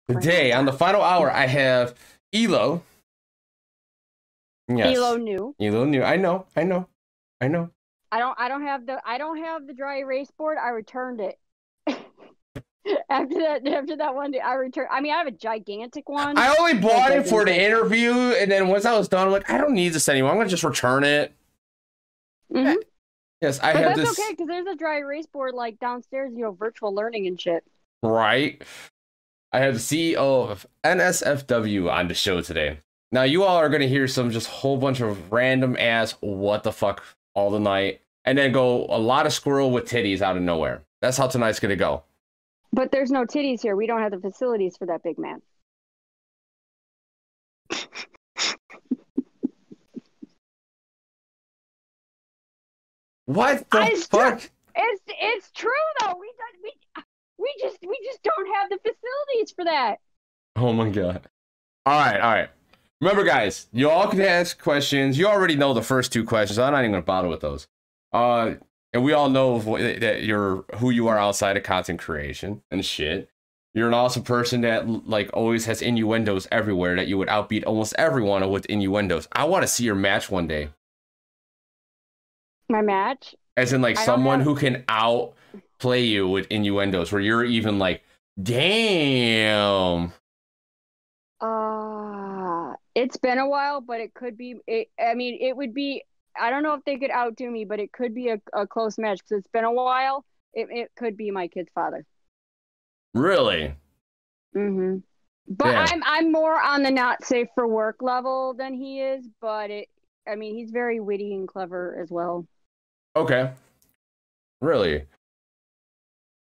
Today on the final hour, I have Elo. Yes. Eloknu. Eloknu. I know. I don't have the dry erase board. I returned it. after that one day, I returned. I mean, I have a gigantic one. I only bought it for the interview, and then once I was done, I'm like, I don't need this anymore. I'm gonna just return it. Mm-hmm. Yes, I have this. That's okay, because there's a dry erase board like downstairs, virtual learning and shit. Right. I have the CEO of NSFW on the show today. Now, you all are going to hear some just whole bunch of random ass what the fuck all the night, and then go a lot of squirrel with titties out of nowhere. That's how tonight's going to go. But there's no titties here. We don't have the facilities for that big man. What the fuck? It's true though. We just don't have the facilities for that. Oh my god. All right. Remember, guys, you all can ask questions. You already know the first two questions. I'm not even gonna bother with those. And we all know that you're who you are outside of content creation and shit. You're an awesome person that like always has innuendos everywhere. That you would outbeat almost everyone with innuendos. I want to see your match one day. My match? As in, like, someone who can outplay you with innuendos, where you're even like, damn. It's been a while, but it could be. It would be. I don't know if they could outdo me, but it could be a close match because it's been a while. It could be my kid's father. Really? Mm-hmm. But yeah. I'm more on the not safe for work level than he is. But he's very witty and clever as well. Okay. Really?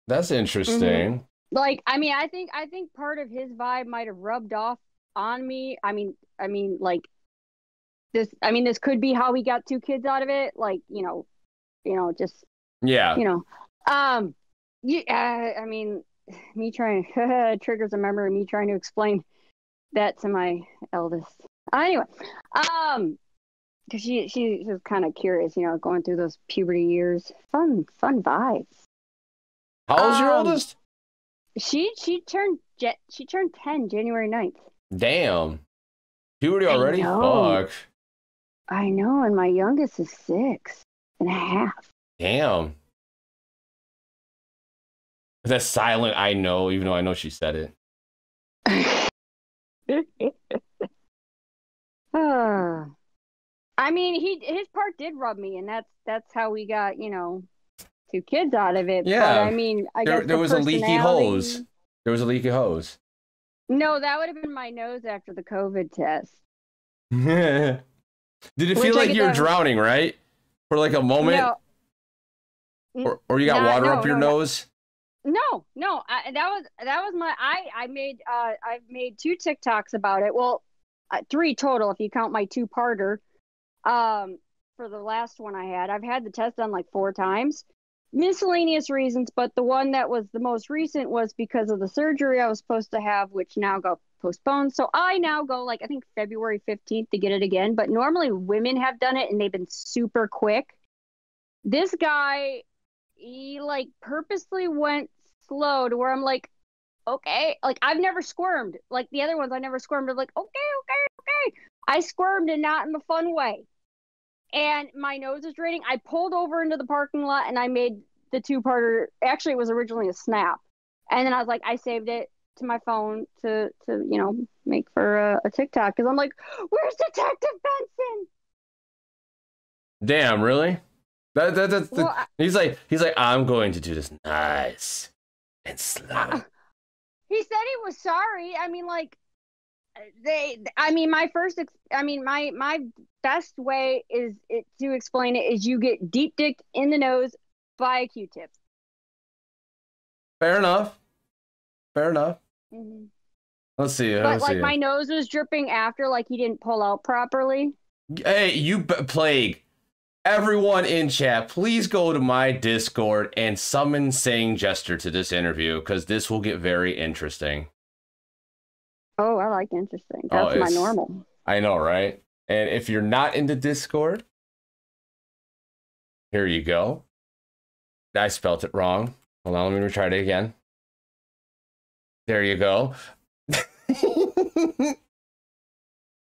That's interesting. Mm-hmm. Like, I think part of his vibe might have rubbed off on me. This could be how he got two kids out of it. Like, just yeah. Me trying triggers a memory of me trying to explain that to my eldest. Anyway, because she was kind of curious, going through those puberty years. Fun vibes. How old's your oldest? She turned 10 January 9th. Damn. Puberty already? Fuck. I know, and my youngest is 6.5. Damn. That's silent, I know, even though I know she said it. His part did rub me, and that's how we got, two kids out of it. Yeah. But I guess there was a leaky hose. There was a leaky hose. No, that would have been my nose after the COVID test. Did it feel like you were drowning, right? For like a moment? No. Or you got water up your nose? No. That was my. I've made 2 TikToks about it. Well, 3 total if you count my 2-parter. For the last one I had, I've had the test done like 4 times. Miscellaneous reasons, but the one that was the most recent was because of the surgery I was supposed to have, which now got postponed. So I now go I think February 15th to get it again. But normally women have done it and they've been super quick. This guy, he purposely went slow to where I'm like, okay, I've never squirmed. Like the other ones, I never squirmed. I'm like, okay. I squirmed and not in the fun way. And my nose is draining. I pulled over into the parking lot and I made the 2-parter. Actually, it was originally a snap. And then I was like, I saved it to my phone to make for a TikTok. Because I'm like, where's Detective Benson? Damn, really? He's like, I'm going to do this nice and slow. He said he was sorry. My best way to explain it is you get deep dicked in the nose by a Q-tip. Fair enough. Mm-hmm. Let's see. My nose was dripping after, he didn't pull out properly. Hey, you plague. Everyone in chat, please go to my Discord and summon Saying Jester to this interview, because this will get very interesting. Oh, I like interesting. That's my normal. I know, right? And if you're not in the Discord, here you go. I spelt it wrong. Hold on, let me retry it again. There you go.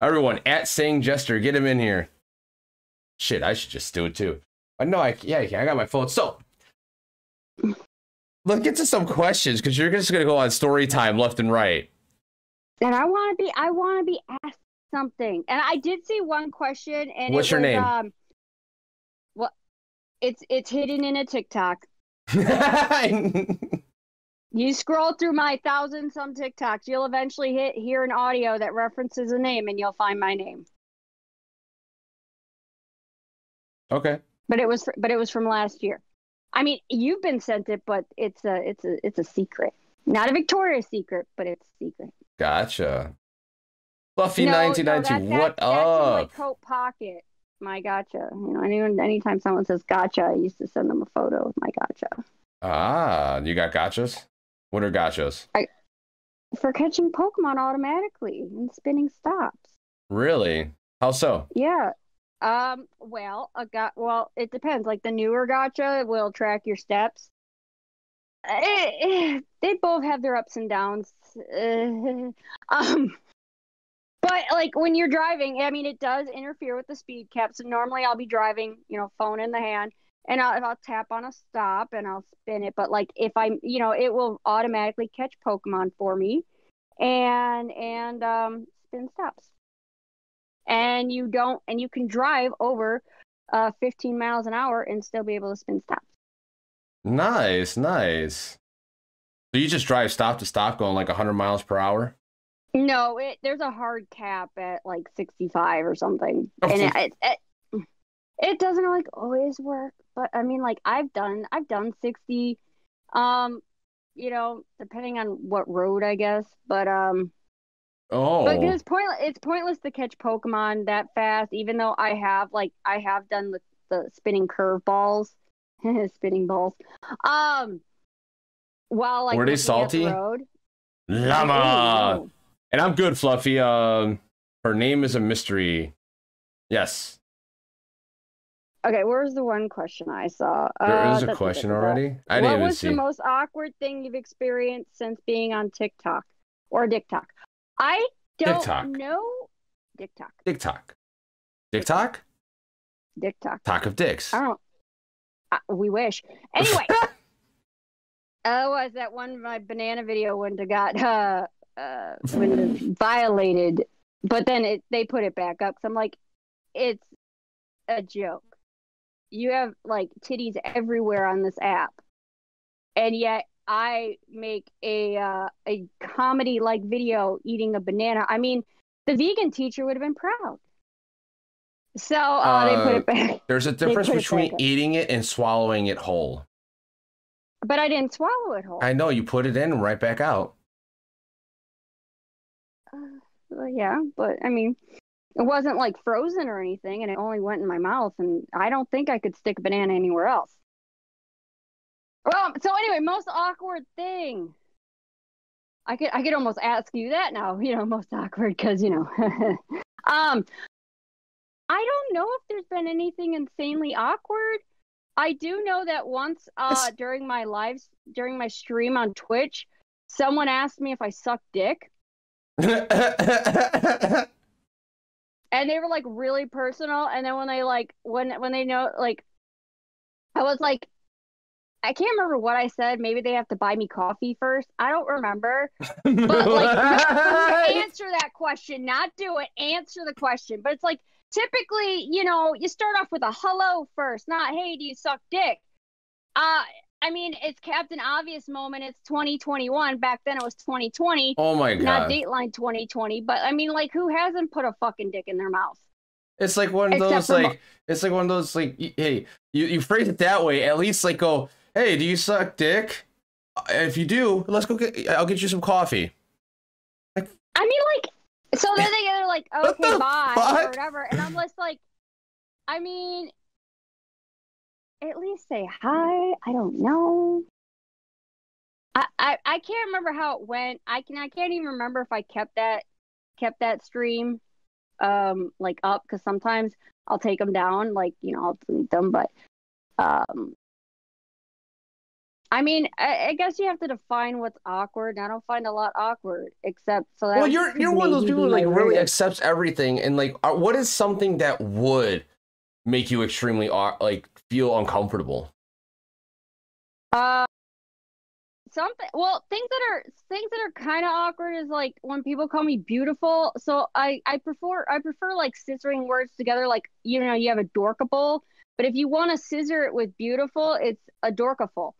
Everyone, at Saying Jester, get him in here. Shit, I should just do it too. I know I got my phone. So, let's get to some questions because you're just gonna go on story time left and right. And I want to be asked something. And I did see one question. And What's your name? Well, it's hidden in a TikTok. You scroll through my 1,000-some TikToks, you'll eventually hear an audio that references a name, and you'll find my name. Okay. But it was from last year. I mean, you've been sent it, but it's a secret. Not a Victoria's Secret, but it's a secret. Gotcha. Fluffy 1992, what that's up? in my coat pocket. My gotcha. You know, anytime someone says gotcha, I used to send them a photo of my gotcha. Ah, you got gotchas? What are gotchas? For catching Pokemon automatically and spinning stops. Really? How so? Yeah. Well, it depends. Like the newer gotcha will track your steps. They both have their ups and downs. But like when you're driving, I mean, it does interfere with the speed cap. So normally I'll be driving, phone in the hand, and I'll tap on a stop and I'll spin it. But like if I'm, it will automatically catch Pokemon for me, and spin stops. And you can drive over 15 miles an hour and still be able to spin stops. Nice. So you just drive stop to stop going like 100 miles per hour? No, there's a hard cap at like 65 or something. And it doesn't like always work, but I mean, like I've done 60, depending on what road, I guess, but but it's pointless to catch Pokemon that fast, even though I have done the spinning curveballs, spinning balls, while like were they salty? Llama. And I'm good, Fluffy. Her name is a mystery. Yes. Okay, where's the one question I saw? There is a question already? I didn't even see. What was the most awkward thing you've experienced since being on TikTok or TikTok? I don't know. TikTok. Talk of dicks. I don't know. We wish. Anyway. Was that one my banana video wouldn't have got violated, but then they put it back up. So I'm like, it's a joke. You have like titties everywhere on this app, and yet I make a comedy like video eating a banana. I mean, the vegan teacher would have been proud. So they put it back. There's a difference between eating it and swallowing it whole. But I didn't swallow it whole. I know, you put it in and right back out. Well, yeah, but I mean, it wasn't like frozen or anything, and it only went in my mouth, and I don't think I could stick a banana anywhere else. Well, so anyway, most awkward thing. I could almost ask you that now, most awkward, because, I don't know if there's been anything insanely awkward. I do know that once during my stream on Twitch, someone asked me if I suck dick. And they were like really personal, and then when they when they know, like, I was like, I can't remember what I said. Maybe they have to buy me coffee first. I don't remember. But like, answer that question, not do it. Answer the question. But it's like, typically, you start off with a hello first, not, hey, do you suck dick? I mean, it's Captain Obvious moment. It's 2021. Back then it was 2020. Oh my God. Not Dateline 2020. But I mean, like, who hasn't put a fucking dick in their mouth? It's like one of those, hey, you phrase it that way. At least like go, hey, do you suck dick? If you do, I'll get you some coffee. Like, I mean, like, so then they're like, okay, bye, or whatever. And I'm just like, I mean, at least say hi. I don't know. I can't remember how it went. I can't even remember if I kept that stream like up, because sometimes I'll take them down, like, I'll delete them, but I I mean, I guess you have to define what's awkward. And I don't find a lot awkward, except so that. Well, you're one of those people who like really accepts everything, and like, what is something that would make you extremely like feel uncomfortable? Something. Well, things that are kind of awkward is like when people call me beautiful. So I prefer like scissoring words together. Like, you know, you have a dorkable, but if you want to scissor it with beautiful, it's a dorkaful.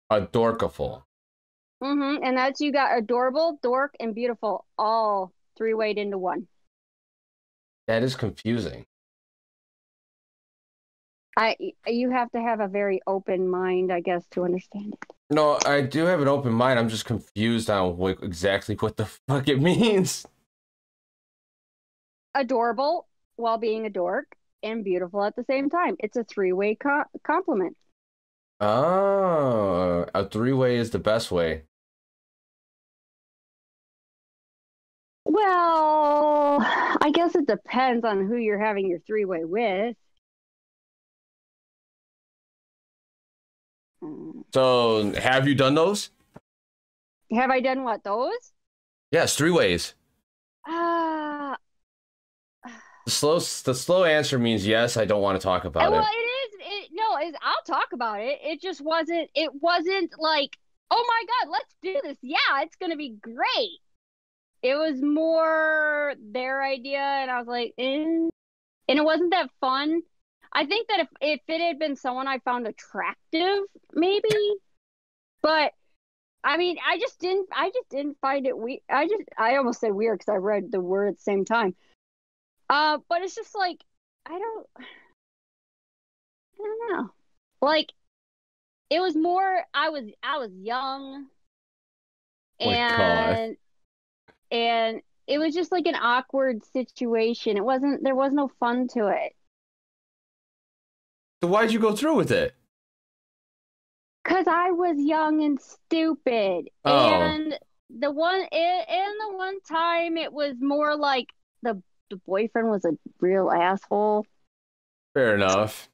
A dorkaful. And that's, you got adorable, dork, and beautiful, all three-weight into one. That is confusing. You have to have a very open mind, I guess, to understand it. No, I do have an open mind. I'm just confused on exactly what the fuck it means. Adorable while being a dork, and beautiful at the same time. It's a three-way compliment. Oh, a three-way is the best way. Well, I guess it depends on who you're having your three-way with. So, have you done those? Have I done what, those? Yes, three ways. The slow answer means yes, I don't want to talk about it. Well, I'll talk about it. It wasn't like, oh my God, let's do this. Yeah, it's going to be great. It was more their idea, and I was like, and it wasn't that fun. I think that if it had been someone I found attractive, maybe, but I mean, I just didn't find it weird. I almost said weird because I read the word at the same time. But it's just like, I don't know. Like, it was more, I was young, and it was just like an awkward situation. There was no fun to it. So why'd you go through with it? Because I was young and stupid. Oh. And the one time it was more like the boyfriend was a real asshole. Fair enough.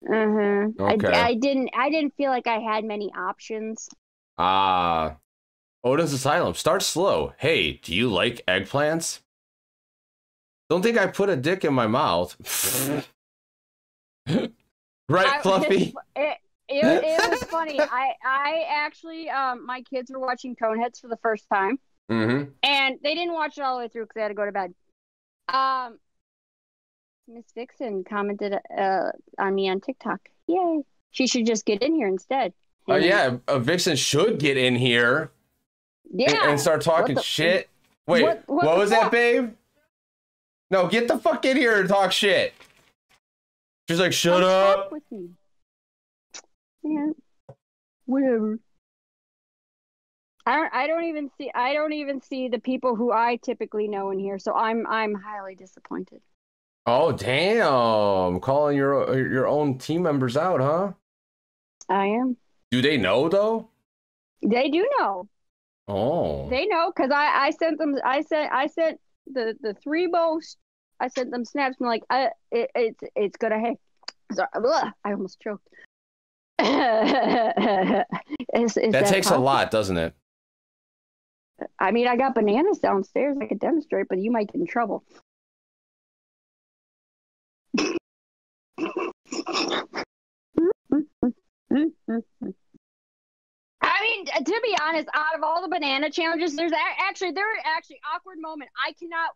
Okay. I didn't feel like I had many options. Odin's Asylum. Start slow. Hey, do you like eggplants? Don't think I put a dick in my mouth. Right, Fluffy? It was funny. I actually, my kids were watching Coneheads for the first time. And they didn't watch it all the way through because they had to go to bed. Miss Vixen commented on me on TikTok. Yay. She should just get in here instead. Oh, yeah. Vixen should get in here. Yeah. And start talking shit. Wait, what was that, babe? No, get the fuck in here and talk shit. She's like, shut up. With me. Yeah. Whatever. I don't even see the people who I typically know in here, so I'm highly disappointed. Oh, damn. Calling your own team members out, huh? I am. Do they know though? They do know. Oh. They know because I sent them the three most. I sent them snaps and like it's gonna hey. Sorry, I almost choked. That takes a lot, doesn't it? I mean, I got bananas downstairs I could demonstrate, but you might get in trouble. I mean, to be honest, out of all the banana challenges, there are actually awkward moment.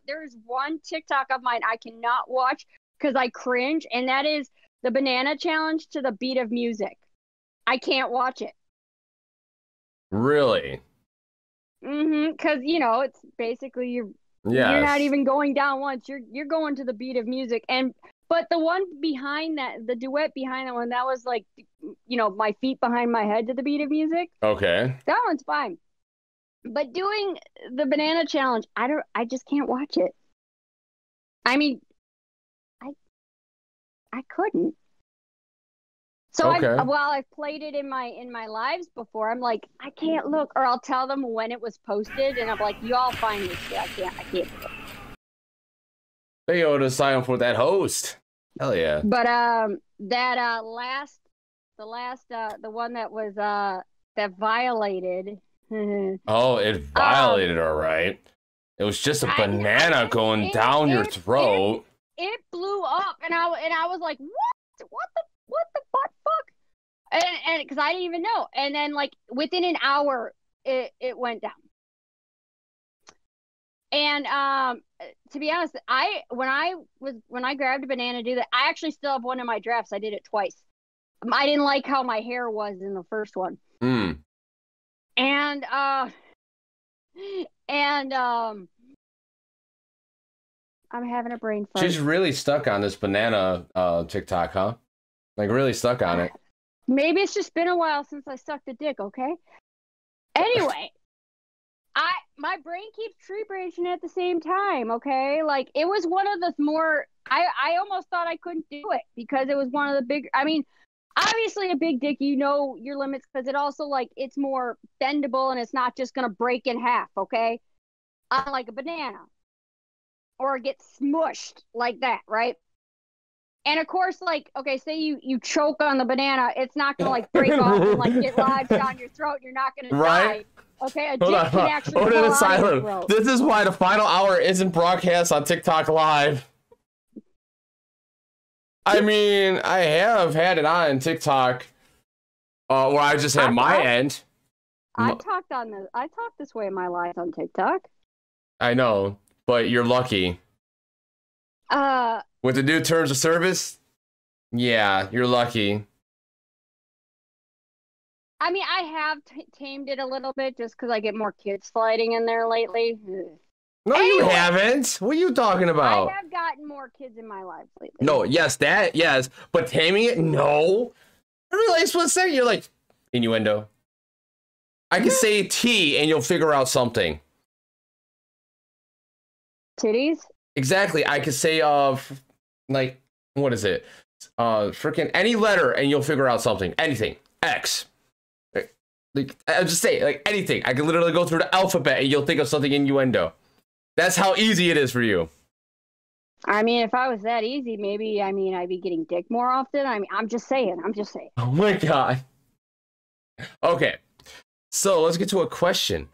There's one TikTok of mine I cannot watch because I cringe, and that is the banana challenge to the beat of music. I can't watch it. Really? Because it's basically you're not even going down once. You're going to the beat of music, but the one behind that, the duet behind that one, that was like, my feet behind my head to the beat of music. Okay. That one's fine. But doing the banana challenge, I just can't watch it. I mean, I couldn't. So okay. I've played it in my lives before, I'm like, I can't look, or I'll tell them when it was posted, and I'm like, you all find this shit. I can't look. They ought to sign up for that host. Hell yeah. But that last the one that was that violated. Oh, it violated, all right. It was just a banana going down your throat. It blew up, and I was like, what the fuck? And because I didn't even know. And then like within an hour, it went down. And to be honest, when I grabbed a banana to do that, I actually still have one in my drafts. I did it twice. I didn't like how my hair was in the first one. And I'm having a brain fart. She's really stuck on this banana TikTok, huh? Like really stuck on it. Maybe it's just been a while since I sucked a dick, okay? Anyway, my brain keeps tree branching at the same time, okay? Like it was one of the more I almost thought I couldn't do it because it was one of the big, I mean, obviously a big dick, you know your limits, because it also like it's more bendable and it's not just gonna break in half, okay? Unlike a banana. Or get smushed like that, right? And of course, like, okay, say you choke on the banana, it's not gonna like break off and like get lodged down your throat. You're not gonna die. Okay, a dick can actually fall out of your throat. This is why the final hour isn't broadcast on TikTok Live. I mean, I have had it on TikTok, where I just had my end. I talked this way in my life on TikTok. I know, but you're lucky. With the new terms of service, yeah, you're lucky. I mean, I have tamed it a little bit just because I get more kids sliding in there lately. No, anyway, you haven't. What are you talking about? I have gotten more kids in my life lately. No, yes, but taming it, no. I realized one second, you're like, innuendo. I can say T and you'll figure out something. Titties? Exactly. I could say, like, what is it? Freaking any letter and you'll figure out something. Anything. X. Like, I'll just say, like, anything. I can literally go through the alphabet and you'll think of something innuendo. That's how easy it is for you. I mean, if I was that easy, maybe, I mean, I'd be getting dick more often. I mean, I'm just saying. Oh my God. Okay. So let's get to a question.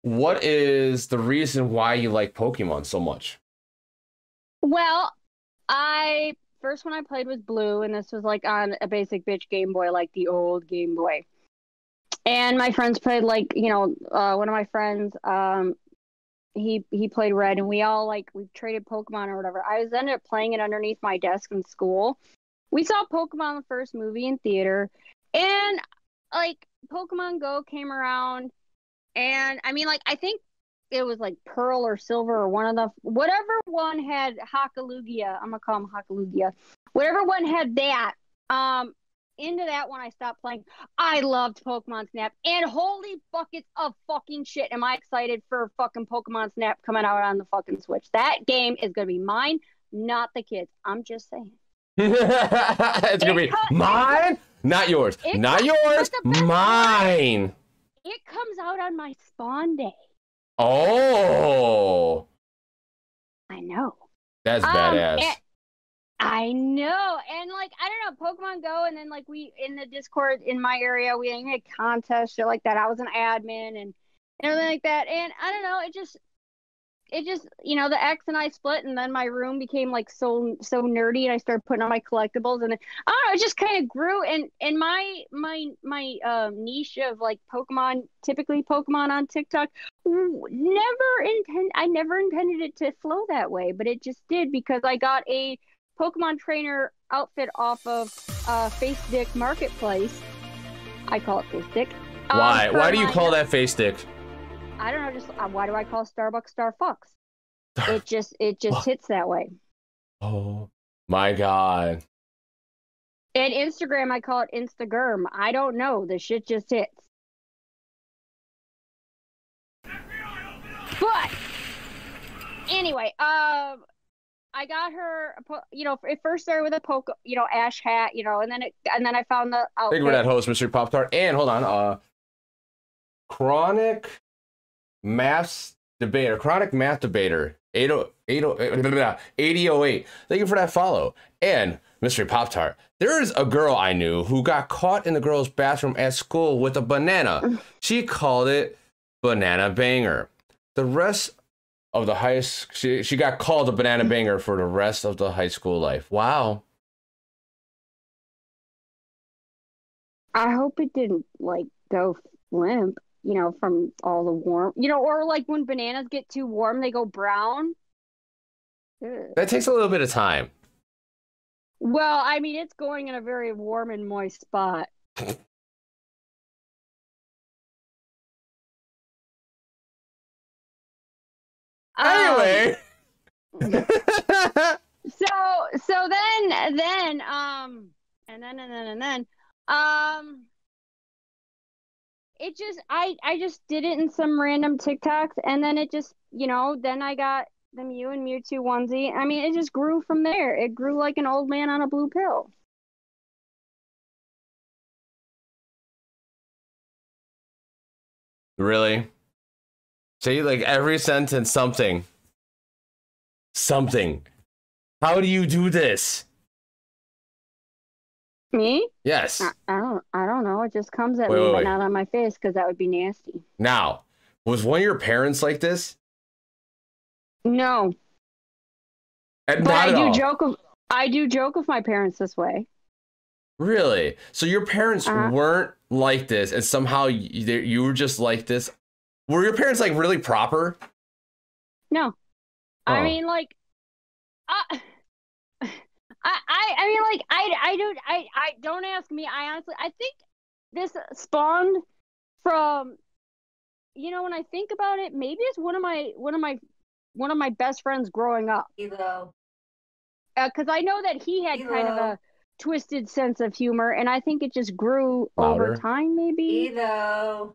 What is the reason why you like Pokemon so much? Well, first one I played was Blue, and this was like on a basic bitch Game Boy, like the old Game Boy. And my friends played like, you know, one of my friends, he played Red, and we all like, we traded Pokemon or whatever. I ended up playing it underneath my desk in school. We saw Pokemon the first movie in theater, and like Pokemon Go came around, and I mean, like, I think it was like Pearl or Silver or one of the, whatever one had Hakalugia. I'm gonna call him Hakalugia. Whatever one had that. Into that one, I stopped playing. I loved Pokemon Snap, and holy buckets of fucking shit, am I excited for fucking Pokemon Snap coming out on the fucking Switch. That game is gonna be mine, not the kids. I'm just saying. It's gonna be mine, not yours. Not yours, mine. It comes out on my spawn day. Oh, I know. That's badass. I know. And like, I don't know, Pokemon Go, and then like we in the Discord in my area, we had contests, shit like that. I was an admin and everything like that. And I don't know, it just, you know, the X and I split, and then my room became like so nerdy, and I started putting on my collectibles, and then, I don't know, it just kind of grew. And my niche of like Pokemon, typically Pokemon on TikTok, I never intended it to flow that way, but it just did, because I got a Pokemon trainer outfit off of Face Dick Marketplace. I call it Face Dick. Why? Why do you call that Face Dick? I don't know. Just why do I call Starbucks Star Fox? It just hits that way. Oh my God. And Instagram, I call it Instagirm. I don't know. The shit just hits. But anyway, I got her, you know, it first started with a Ash hat, you know, and then I found the outfit. Thank you for that, host, Mystery Pop Tart. And hold on, Chronic Mass debater, chronic math debater, 8008. Thank you for that follow. And Mystery Pop Tart. There is a girl I knew who got caught in the girls' bathroom at school with a banana. She called it banana banger. The rest of the she got called a banana banger for the rest of the high school life. Wow. I hope it didn't like go limp, you know, from all the warm, you know, or like when bananas get too warm, they go brown. Ugh. That takes a little bit of time. Well, I mean, it's going in a very warm and moist spot. Anyway. So then, it just, I just did it in some random TikToks, and then it just, you know, then I got the Mew and Mewtwo onesie. I mean, it just grew from there. It grew like an old man on a blue pill. Really? Say like every sentence something. Something. How do you do this? Me? Yes. I don't know. It just comes at me, but not on my face, because that would be nasty. Now, was one of your parents like this? No. And but not I at do all. I do joke with my parents this way. Really? So your parents weren't like this, and somehow you were just like this? Were your parents like really proper? No. Oh. I mean, like, I mean, like, I don't ask me. I honestly, I think this spawned from, you know, when I think about it, maybe it's one of my best friends growing up. Elo. Because I know that he had kind of a twisted sense of humor, and I think it just grew over time, maybe. Elo.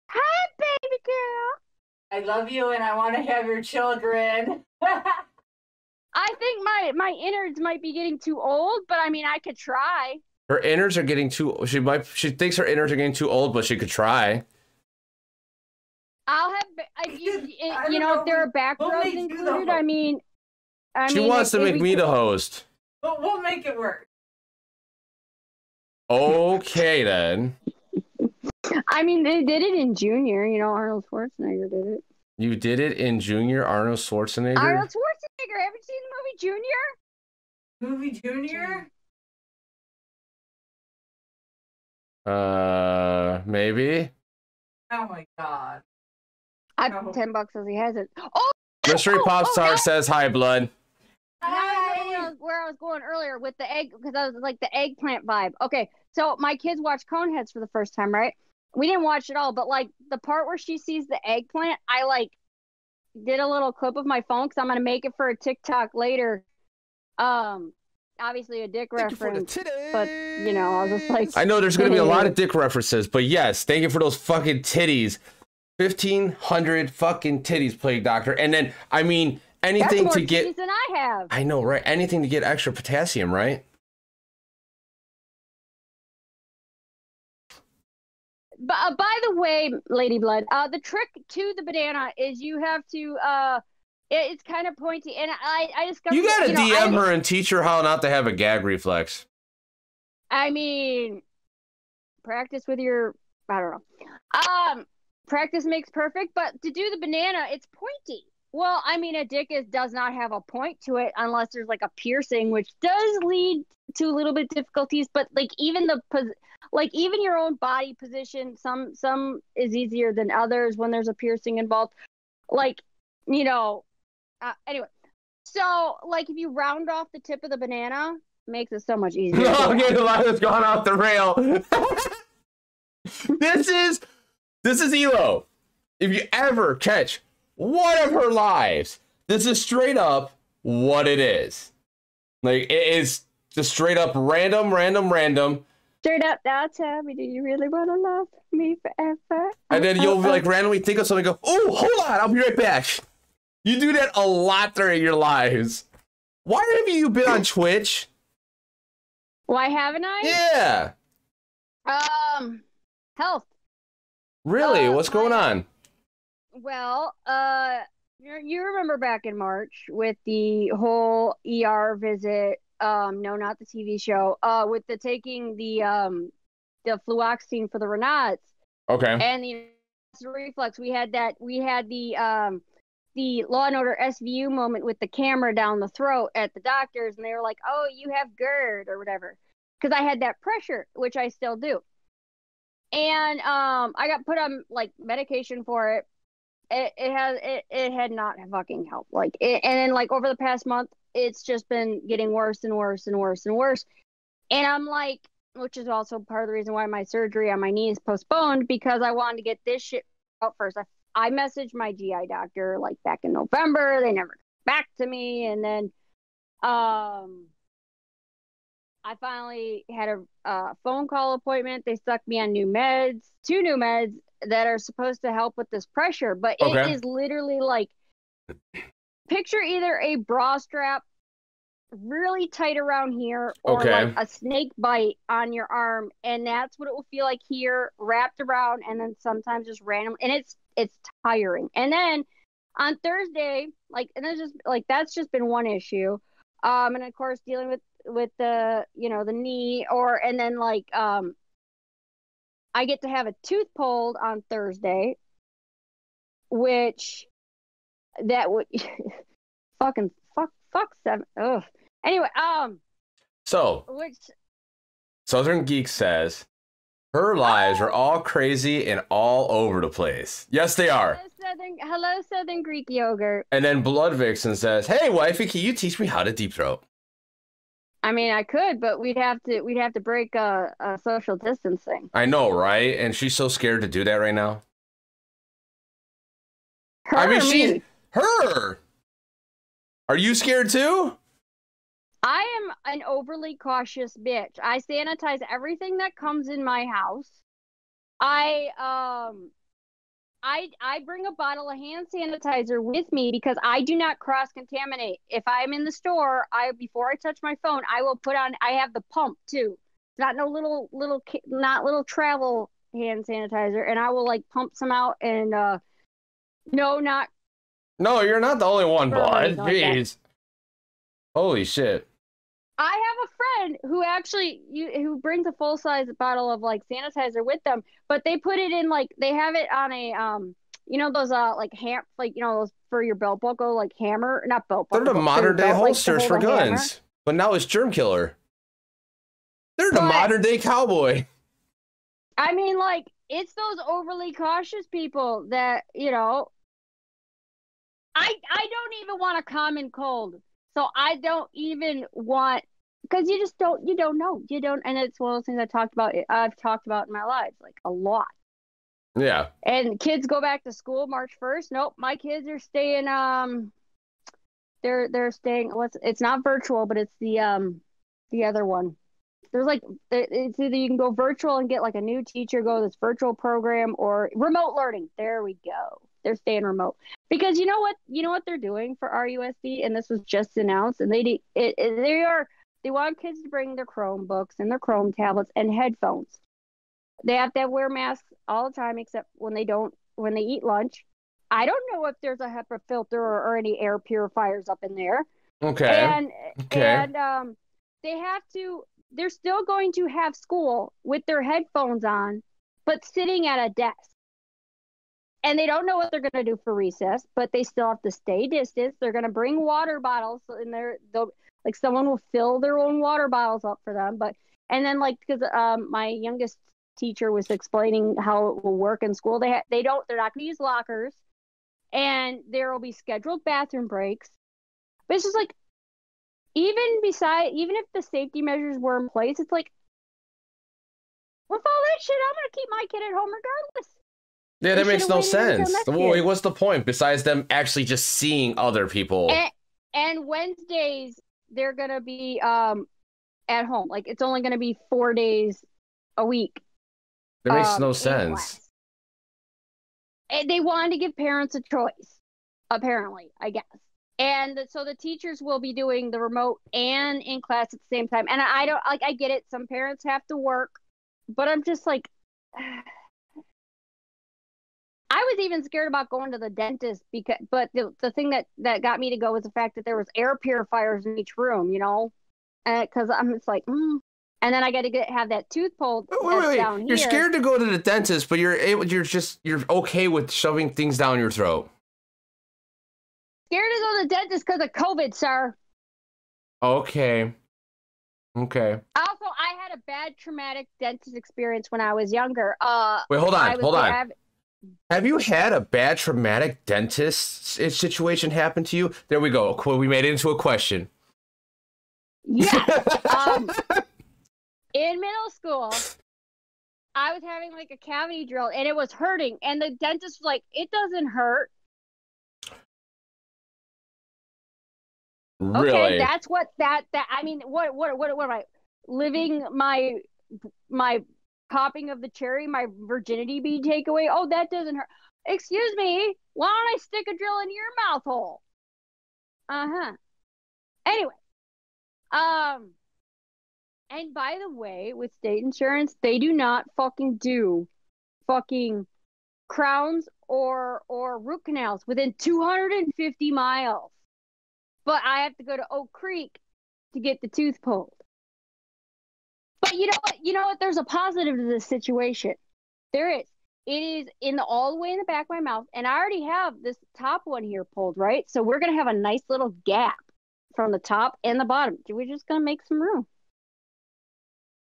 Hi, baby girl. I love you, and I want to have your children. I think my innards might be getting too old, but I mean, I could try. Her innards are getting too. She thinks her innards are getting too old, but she could try. I'll have you know, if there are back rubs included. I mean, she wants to make me the host. But we'll make it work. Okay then. I mean, they did it in Junior. You know, Arnold Schwarzenegger did it. You did it in Junior, Arnold Schwarzenegger? Arnold Schwarzenegger. Haven't you seen the movie Junior? Movie Junior? Maybe. Oh my god. I put $10 as he has it. Oh! Mystery Pop Star says hi, blood. Hi. Where I was going earlier with the egg, because I was like the eggplant vibe. Okay, so my kids watched Coneheads for the first time, right? We didn't watch it all, but like the part where she sees the eggplant, I like did a little clip of my phone because I'm gonna make it for a TikTok later. Obviously a dick reference, but you know, I was just like, I know there's gonna be a lot of dick references, but yes, thank you for those fucking titties. 1,500 fucking titties, Plague Doctor, and then I mean anything that's more to get. titties than I have. I know, right? Anything to get extra potassium, right? By the way, Lady Blood, the trick to the banana is you have to it's kind of pointy, and I discovered you gotta DM her and teach her how not to have a gag reflex. I mean, practice with your, I don't know. Practice makes perfect, but to do the banana, it's pointy. Well, I mean, a dick does not have a point to it unless there's like a piercing, which does lead to a little bit difficulties. But like even even your own body position, some is easier than others when there's a piercing involved. Like, you know, anyway. So like if you round off the tip of the banana, it makes it so much easier. Okay, the line has gone off the rail. This is Elo. If you ever catch one of her lives, this is straight up what it is. Like, it is just straight up random. Straight up, now tell me, do you really want to love me forever? And then you'll like randomly think of something and go, oh, hold on, I'll be right back. You do that a lot during your lives. Why have you been on Twitch? Why haven't I? Yeah. Health. Really? What's going on? Well, you remember back in March with the whole ER visit, no, not the TV show, with the taking the fluoxetine for the Renats Okay. and the reflex. We had the Law and Order SVU moment with the camera down the throat at the doctors, and they were like, "Oh, you have GERD or whatever," because I had that pressure, which I still do, and I got put on like medication for it. It had not fucking helped. Like it, and then like over the past month, it's just been getting worse and worse and worse and worse. And I'm like, which is also part of the reason why my surgery on my knee is postponed, because I wanted to get this shit out first. I messaged my GI doctor like back in November. They never got back to me, and then I finally had a phone call appointment. They stuck me on two new meds that are supposed to help with this pressure, but it Okay. is literally like, picture either a bra strap really tight around here or Okay. like a snake bite on your arm, and that's what it will feel like here, wrapped around, and then sometimes just random, and it's tiring. And then on Thursday, like, and that's just been one issue. And of course dealing with the the knee, and then like I get to have a tooth pulled on Thursday, which that would fucking fuck seven. Ugh. Anyway, So, which Southern Geek says her lives are all crazy and all over the place. Yes, they are. hello Southern Greek yogurt. And then Blood Vixen says, "Hey, wifey, can you teach me how to deep throat?" I mean, I could, but we'd have to break a social distancing. I know, right? And she's so scared to do that right now. Her I mean, or me? her. Are you scared too? I am an overly cautious bitch. I sanitize everything that comes in my house. I bring a bottle of hand sanitizer with me because I do not cross contaminate. If I'm in the store, before I touch my phone, I will put on. I have the pump too. Not no not little travel hand sanitizer, and I will like pump some out. And no, not. No, you're not the only one, Blood. Like Jeez. Holy shit. I have a friend who actually who brings a full size bottle of like sanitizer with them, but they put it in like they have it on a those like those for your belt buckle, like hammer, not belt buckle. They're the modern day holsters for guns, hammer. but now it's germ killer. They're the But modern day cowboy. I mean, like, it's those overly cautious people that I don't even want a common cold, so I don't even want, because you don't know, and it's one of those things I've talked about in my life like a lot. Yeah. And kids go back to school March 1st. Nope, my kids are staying. They're staying. It's not virtual, but it's the other one. There's like, it's either you can go virtual and get like a new teacher, go to this virtual program, or remote learning. There we go. They're staying remote because you know what they're doing for RUSD, and this was just announced, and they want kids to bring their Chromebooks and their Chrome tablets and headphones. They have to wear masks all the time except when they eat lunch. I don't know if there's a HEPA filter or any air purifiers up in there. Okay. And they're still going to have school with their headphones on, but sitting at a desk. And they don't know what they're going to do for recess, but they still have to stay distance. They're going to bring water bottles in there. Like someone will fill their own water bottles up for them. And then like, because my youngest teacher was explaining how it will work in school. They're not going to use lockers, and there will be scheduled bathroom breaks. But it's just like, even if the safety measures were in place, it's like, with all that shit, I'm gonna keep my kid at home regardless. Yeah, that makes no sense. Wait, what's the point besides them actually just seeing other people? And Wednesdays they're gonna be at home. Like, it's only gonna be 4 days a week. That makes no sense. And they wanted to give parents a choice, apparently, I guess. And so the teachers will be doing the remote and in class at the same time. And I get it. Some parents have to work, but I'm just like, I was even scared about going to the dentist but the thing that got me to go was the fact that there was air purifiers in each room, you know, because I'm just like, and then I got to have that tooth pulled. Wait. Down You're here. scared to go to the dentist, but you're okay with shoving things down your throat. Scared to go to the dentist because of COVID, sir. Okay. Also, I had a bad traumatic dentist experience when I was younger. Wait, hold on. Have you had a bad traumatic dentist situation happen to you? There we go. We made it into a question. Yeah. In middle school, I was having like a cavity drill and it was hurting, and the dentist was like, "It doesn't hurt." Really? Okay, that's what that I mean, what am I living my popping of the cherry, my virginity being takeaway? Oh, that doesn't hurt. Excuse me, why don't I stick a drill in your mouth hole? Anyway, and by the way, with state insurance, they do not fucking do fucking crowns or root canals within 250 miles. But I have to go to Oak Creek to get the tooth pulled. But you know what? There's a positive to this situation. There is. It is all the way in the back of my mouth, and I already have this top one here pulled, right? So we're gonna have a nice little gap from the top and the bottom. We're just gonna make some room.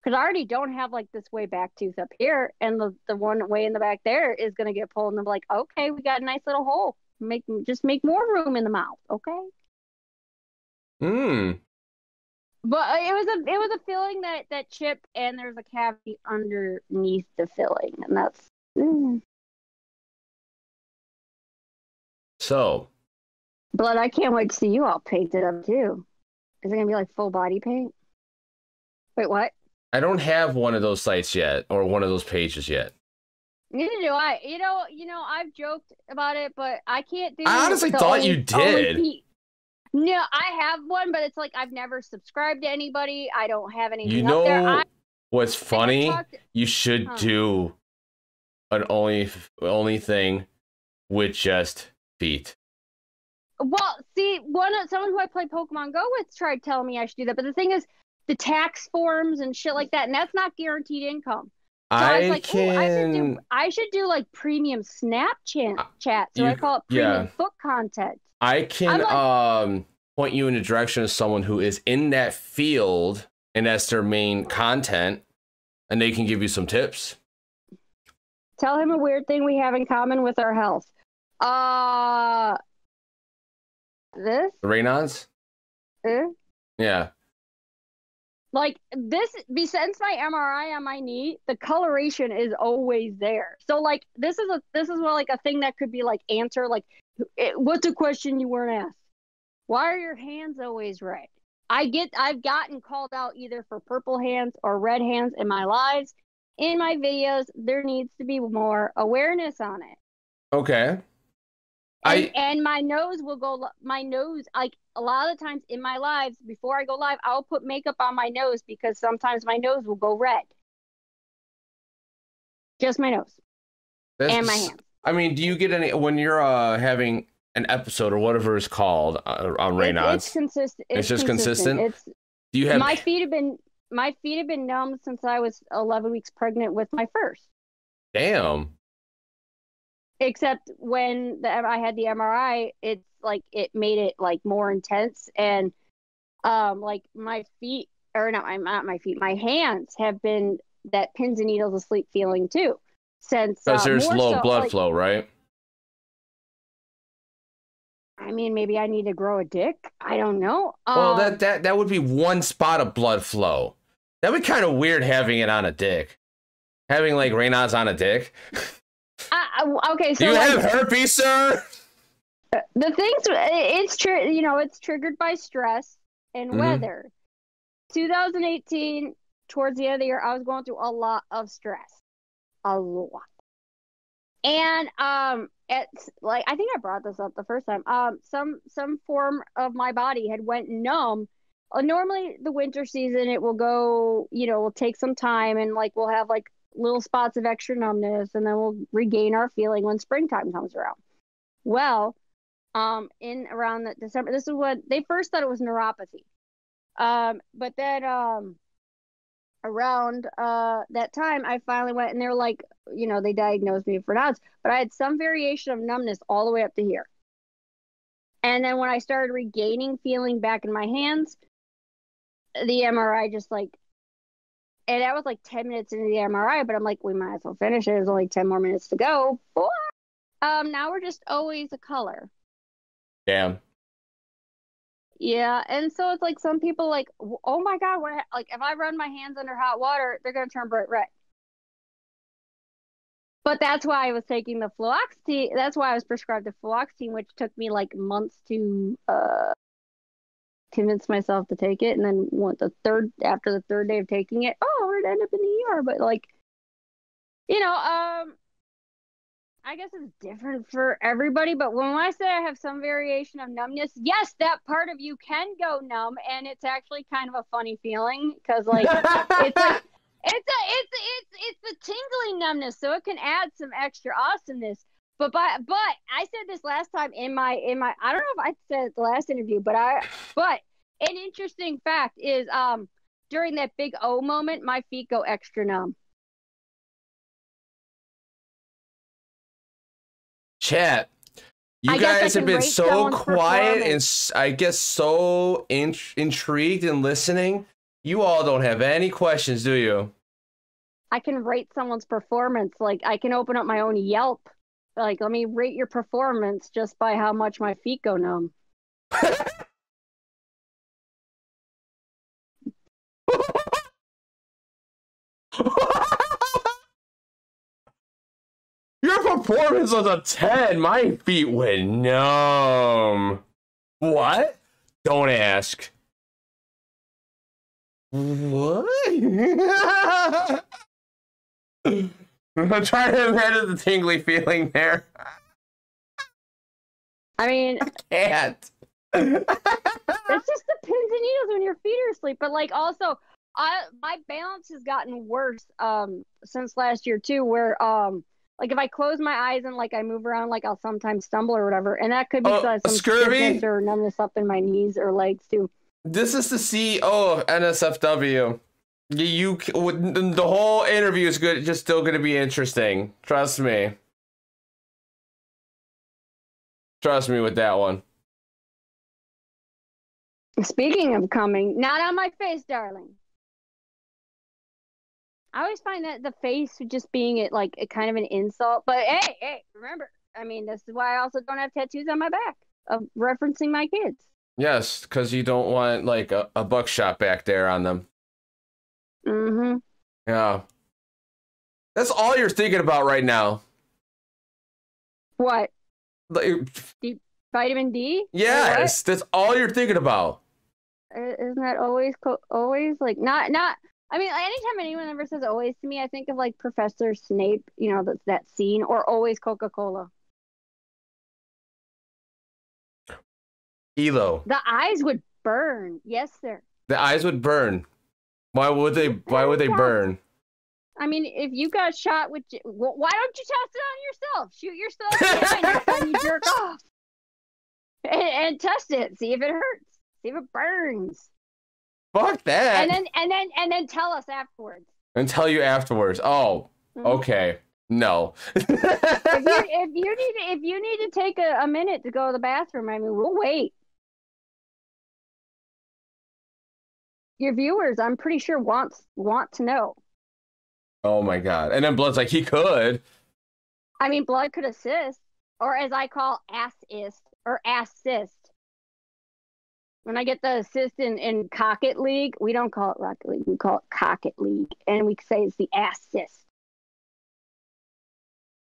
Because I already don't have like this way back tooth up here, and the one way in the back there is gonna get pulled, and I'm like, okay, we got a nice little hole. Just make more room in the mouth, okay? But it was a filling that chipped, and there's a cavity underneath the filling, and that's. So. But I can't wait to see you all painted up too. Is it gonna be like full body paint? Wait, what? I don't have one of those sites yet, or one of those pages yet. Neither do I. You know, I've joked about it, but I can't do. I honestly thought you did. No, I have one, but it's like I've never subscribed to anybody. I don't have anything you know up there. What's funny? You should do an only thing with just feet. Well, see, someone who I play Pokemon Go with tried telling me I should do that, but the thing is, the tax forms and shit like that, and that's not guaranteed income. So I was like, I should do like premium Snapchat chat. So I call it premium book content. I can point you in the direction of someone who is in that field, and that's their main content, and they can give you some tips. Tell him a weird thing we have in common with our health. This? The Raynaud's? Yeah. Like this, besides my MRI on my knee, the coloration is always there. So like this is like a thing that could be like answer like, what's a question you weren't asked? Why are your hands always red? I've gotten called out either for purple hands or red hands in my lives. In my videos, there needs to be more awareness on it. Okay. And my nose will go. My nose, like a lot of the times in my lives, before I go live, I'll put makeup on my nose because sometimes my nose will go red. Just my nose and my hands. I mean, do you get any when you're having an episode or whatever it's called on Raynaud's? It's consistent. It's just consistent. Do you have? My feet have been numb since I was 11 weeks pregnant with my first. Damn. Except when I had the MRI, it's like it made it like more intense, and like my feet, or not my feet, my hands have been that pins and needles asleep feeling too. Since because there's low blood flow, right? I mean, maybe I need to grow a dick. I don't know. Well, that would be one spot of blood flow. That'd be kind of weird having it on a dick. Having like Raynaud's on a dick. Okay, so do you have herpes, sir? The things it's triggered by stress and weather. 2018, towards the end of the year, I was going through a lot of stress, a lot, and it's like I think I brought this up the first time. Some form of my body had went numb. Normally, the winter season, it will go, will take some time, and like we'll have like little spots of extra numbness, and then we'll regain our feeling when springtime comes around. Well, in around the December, this is what they first thought it was neuropathy. But then around that time, I finally went, and they're like, you know, they diagnosed me for NODs, but I had some variation of numbness all the way up to here. And then when I started regaining feeling back in my hands, the MRI just like, and that was like 10 minutes into the MRI, but I'm like, we might as well finish it. There's only 10 more minutes to go. Now we're just always a color. Damn. Yeah, and so it's like some people like, oh my God, what? Like if I run my hands under hot water, they're gonna turn bright red. But that's why I was taking the fluoxetine. That's why I was prescribed the fluoxetine, which took me like months to convince myself to take it. And then after the third day of taking it, oh, it ended up in the ER. But like, you know, I guess it's different for everybody. But when I say I have some variation of numbness, yes, that part of you can go numb, and it's actually kind of a funny feeling because like it's like. It's the tingling numbness, so it can add some extra awesomeness. But I said this last time in my I don't know if I said it the last interview, but an interesting fact is during that big O moment, my feet go extra numb. Chat, you guys have been so quiet and I guess so intrigued and listening. You all don't have any questions, do you? I can rate someone's performance. Like, I can open up my own Yelp. Like, let me rate your performance just by how much my feet go numb. Your performance was a 10. My feet went numb. What? Don't ask. What? I'm trying to imagine the tingly feeling there. I mean, I can't. It's just the pins and needles when your feet are asleep. But like, also, my balance has gotten worse since last year too. Where like if I close my eyes and like I move around, like I'll sometimes stumble or whatever, and that could be some stiffness or numbness up in my knees or legs too. This is the CEO of NSFW. The whole interview is good. Just still going to be interesting. Trust me. Trust me with that one. Speaking of coming, not on my face, darling. I always find that the face just being it like a kind of an insult. But hey, remember, I mean, this is why I also don't have tattoos on my back of referencing my kids. Yes, because you don't want like a buckshot back there on them. Mm-hmm. Yeah. That's all you're thinking about right now. What? Like, vitamin D? Yes, that's all you're thinking about. Isn't that always like not? I mean, anytime anyone ever says always to me, I think of like Professor Snape, you know, that scene, or always Coca-Cola. Elo. The eyes would burn. Yes, sir. The eyes would burn. Why would they burn? I mean, if you got shot with, why don't you test it on yourself? Shoot yourself in the eye next time you jerk off, and test it. See if it hurts. See if it burns. Fuck that. And then tell us afterwards. And tell you afterwards. Oh, okay. No. if you need to take a minute to go to the bathroom, I mean, we'll wait. Your viewers, I'm pretty sure want to know. Oh my God. And then Blood's like, he could. I mean, Blood could assist, or as I call assist or assist. When I get the assist in Cocket League, we don't call it Rocket League, we call it Cocket League, and we say it's the assist.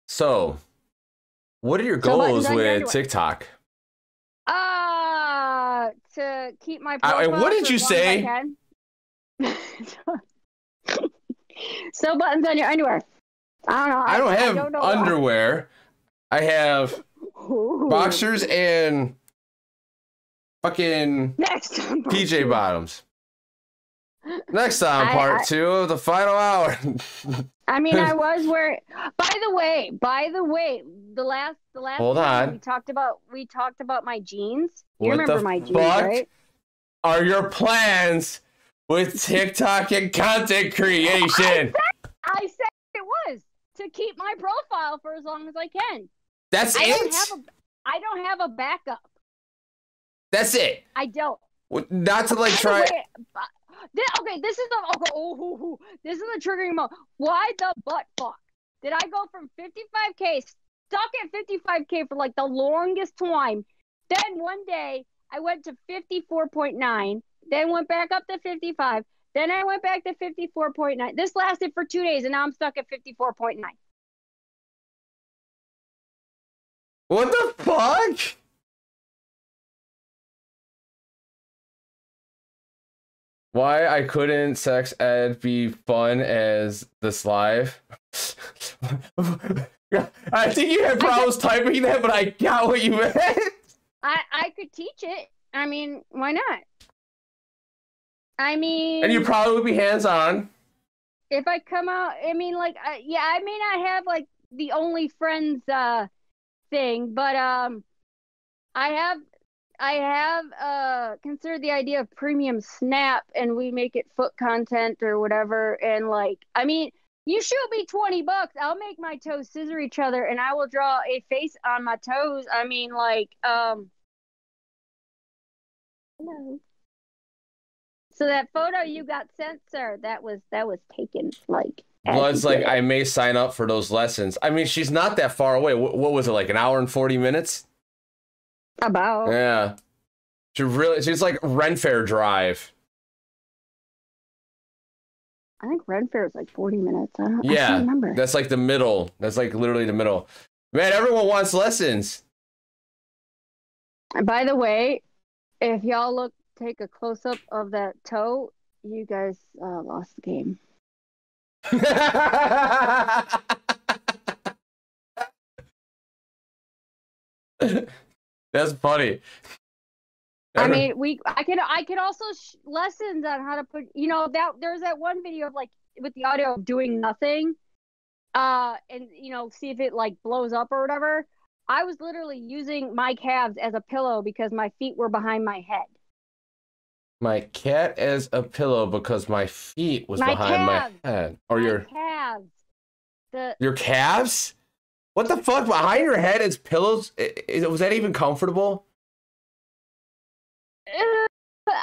So, what are your goals with TikTok? To keep my profile. What did you say? Sew buttons on your underwear. I don't know. I don't have underwear. I have boxers and fucking PJ bottoms. Next time, part 2 of the final hour. I mean, I was wearing. By the way, the last Hold on. we talked about my jeans. You What remember the my jeans, fuck right? are your plans with TikTok and content creation? I said it was to keep my profile for as long as I can. That's it? I don't have a backup. That's it? I don't. Not to like try. Okay, this is the triggering moment. Why the butt fuck did I go from 55K stuck at 55K for like the longest time? Then one day I went to 54.9, then went back up to 55, then I went back to 54.9. This lasted for 2 days, and now I'm stuck at 54.9. What the fuck? Why I couldn't sex ed be fun as this live? I think you had problems typing that, but I got what you meant. I could teach it. I mean, why not? I mean, and you probably would be hands-on. If I come out, I mean, like, yeah, I may not have like the only friends thing, but I have considered the idea of premium snap, and we make it foot content or whatever. And like, I mean, you shoot me $20, I'll make my toes scissor each other, and I will draw a face on my toes. I mean, like, hello. So that photo you got sent, sir, that was taken like. Blood's like, I may sign up for those lessons. I mean, she's not that far away. What was it, like an hour and 40 minutes? About. Yeah. She's like Ren Fair Drive. I think Ren Fair is like 40 minutes. I can't remember. That's like the middle. That's like literally the middle. Man, everyone wants lessons. And by the way, if y'all take a close up of that toe, you guys lost the game. That's funny. I mean, I could also lessons on how to put, that there's that one video of like with the audio of doing nothing, and see if it like blows up or whatever. I was literally using my calves as a pillow because my feet were behind my head. My cat as a pillow because my feet was behind my head. Or your calves. Your calves? What the fuck? Behind your head is pillows? Was that even comfortable?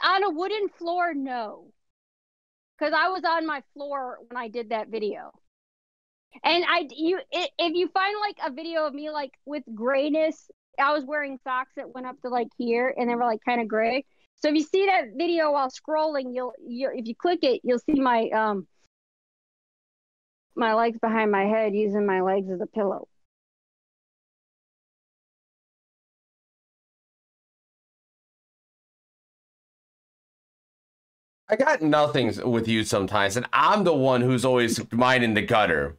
On a wooden floor, no. Because I was on my floor when I did that video. And if you find like a video of me like with grayness, I was wearing socks that went up to like here, and they were like kind of gray. So if you see that video while scrolling, if you click it, you'll see my my legs behind my head, using my legs as a pillow. I got nothing with you sometimes, and I'm the one who's always minding the gutter.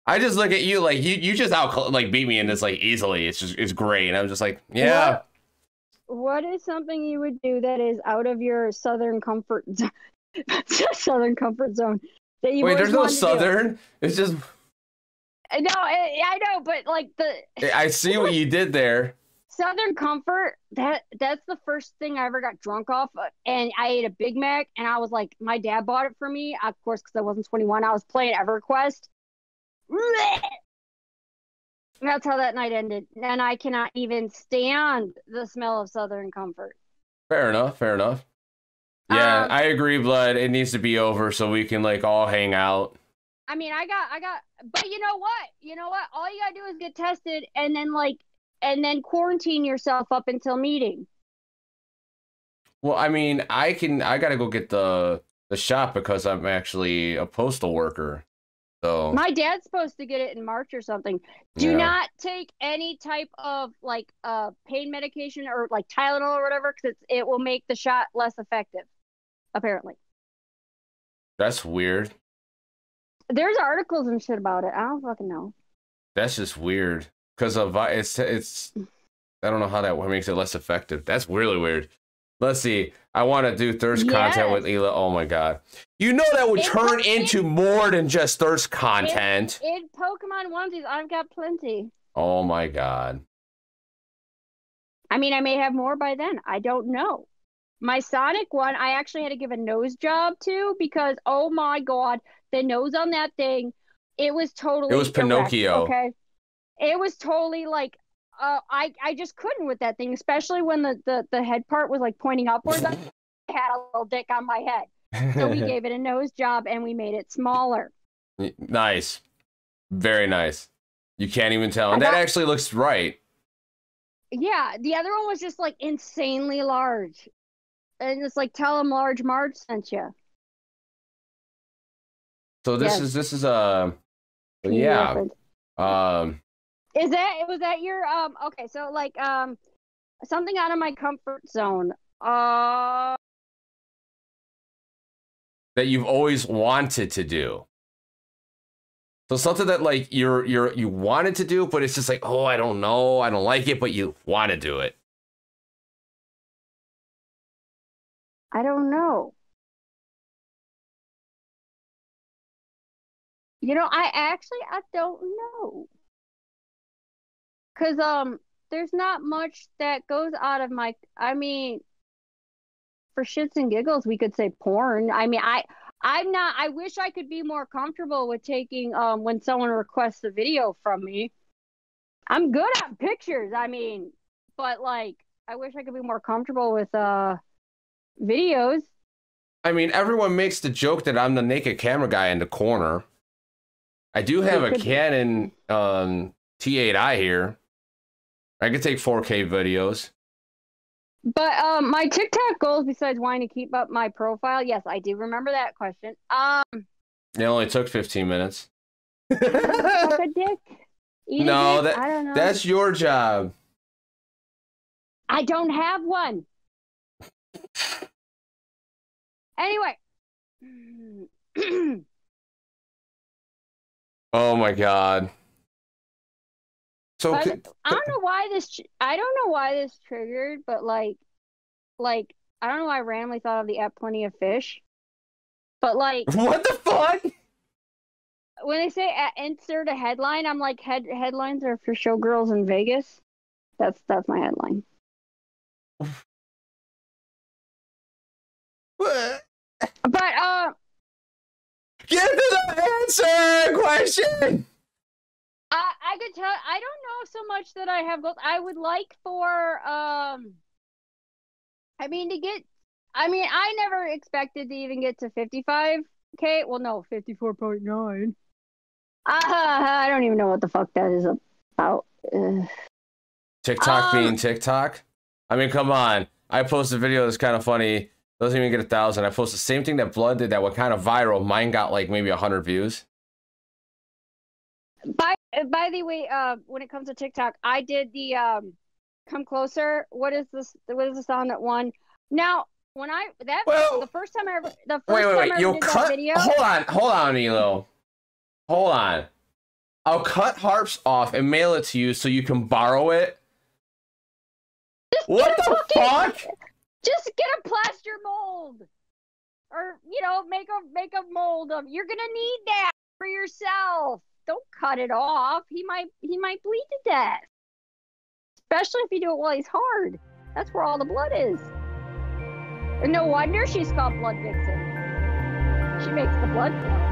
I just look at you like you just beat me in this like easily. It's great, and I'm just like, yeah. What is something you would do that is out of your southern comfort zone? Southern comfort zone. That you Wait, there's no southern. It's just. No, I know, but like I see what you did there. Southern comfort. That's the first thing I ever got drunk off, and I ate a Big Mac, and I was like, my dad bought it for me, of course, because I wasn't 21. I was playing EverQuest. That's how that night ended, and I cannot even stand the smell of Southern comfort. Fair enough. Yeah, I agree, Blood. It needs to be over so we can like all hang out. I mean, I got, but you know what? All you gotta do is get tested, and then quarantine yourself up until meeting. Well, I mean, I gotta go get the shot because I'm actually a postal worker. So my dad's supposed to get it in March or something. Do not take any type of like pain medication or like Tylenol or whatever, because it will make the shot less effective. Apparently. That's weird. There's articles and shit about it. I don't fucking know. That's just weird because of it's. I don't know how that makes it less effective. That's really weird. Let's see. I want to do thirst content with Ela. Oh my god. You know that would turn into more than just thirst content. In Pokemon onesies, I've got plenty. Oh my god. I mean, I may have more by then. I don't know. My Sonic one, I actually had to give a nose job to because, oh my god, the nose on that thing, it was totally. It was Pinocchio. Okay. It was totally like, I just couldn't with that thing, especially when the head part was like pointing upwards. I had a little dick on my head. So we gave it a nose job and we made it smaller. Nice. Very nice. You can't even tell. And that actually looks right. Yeah, the other one was just like insanely large. And it's like, tell them Large Marge sent you. So this is yeah. Was that your okay, so like something out of my comfort zone. That you've always wanted to do. So something that like you wanted to do, but it's just like, oh, I don't know, I don't like it, but you want to do it. I don't know. You know, I don't know. Cause there's not much that goes out of my. I mean, for shits and giggles, we could say porn. I mean, I'm not. I wish I could be more comfortable with taking when someone requests a video from me. I'm good at pictures. I mean, but like, I wish I could be more comfortable with videos. I mean, everyone makes the joke that I'm the naked camera guy in the corner. I do have a Canon T8i here. I can take 4K videos. But my TikTok goals, besides wanting to keep up my profile, yes, I do remember that question. It only took 15 minutes. Suck a dick. No, I don't know. That's your job. I don't have one. Anyway. Oh my god. So I don't know why this triggered, but like I don't know why I randomly thought of the app Plenty of Fish. But like, what the fuck? When they say insert a headline, I'm like, headlines are for showgirls in Vegas. That's my headline. What? But get to the answer question. I could tell. I don't know so much that I have goals. I would like for I never expected to even get to 55K. Well, no, 54.9. I don't even know what the fuck that is about. TikTok being TikTok. I mean, come on. I posted a video that's kind of funny. Doesn't even get 1,000. I posted the same thing that Blood did that went kind of viral. Mine got like maybe 100 views. By the way, when it comes to TikTok, I did the come closer. What is the song that won? Now, the first time I ever wait. You'll did cut. That video. Hold on, Elo. Hold on. I'll cut Harps off and mail it to you so you can borrow it. What the fuck? Just get a plaster mold, or make a mold of. You're gonna need that for yourself. Don't cut it off. He might bleed to death. Especially if you do it while he's hard. That's where all the blood is. And no wonder she's called Blood Vixen. She makes the blood flow.